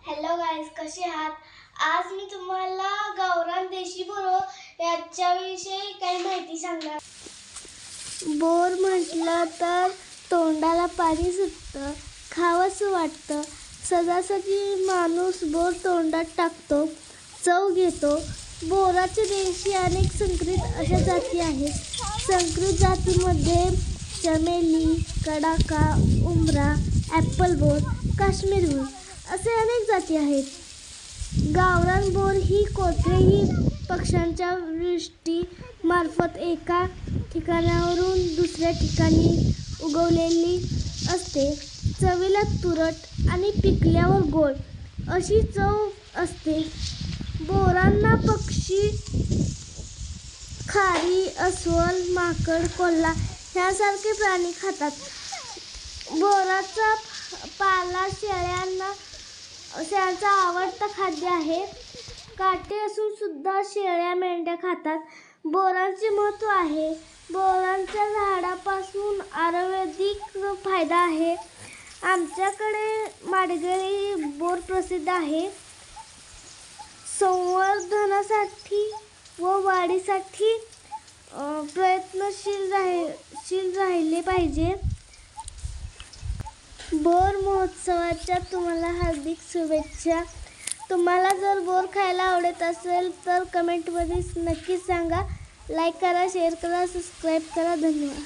Hello guys, कसे आहात? आज मी तुम्हाला गावरान देशी बोर याच्याविषयी काही माहिती सांगणार. बोर म्हटलं तर तोंडाला पाणी सुटतं, खावंसं वाटतं. सदासजी माणूस बोर तोंडात टाकतो, चव घेतो. बोराचे देशी अनेक संकरित अशा जाती आहेत. संकरित जातीमध्ये चमेली, कडाका, उमरा, ॲपल बोर, काश्मीर बोर असे अनेक जाती आहेत. गावरान बोर ही कोठेही पक्ष्यांच्या वृष्टी मार्फत एका ठिकाणावरून दुसऱ्या ठिकाणी उगवलेली असते. चवीला तुरट आणि पिकल्यावर गोड अशी चव असते. बोरांना पक्षी खारी, अस्वल, माकड, कोल्हा ह्यासारखे प्राणी खातात. बोराचा पाला शेळ्यांचा आवडता खाद्य आहे. काटे असून सुद्धा शेळ्या, मेंढ्या खातात. बोरांचे महत्त्व आहे. बोरांच्या झाडापासून आयुर्वेदिक फायदा आहे. आमच्याकडे माडगेळी बोर प्रसिद्ध आहे. संवर्धनासाठी व वाढीसाठी प्रयत्नशील राहिले पाहिजे. बोर महोत्सवाच्या तुम्हाला हार्दिक शुभेच्छा. तुम्हाला जर बोर खायला आवडत असेल तर कमेंटमध्ये नक्की सांगा. लाईक करा, शेअर करा, सबस्क्राईब करा. धन्यवाद.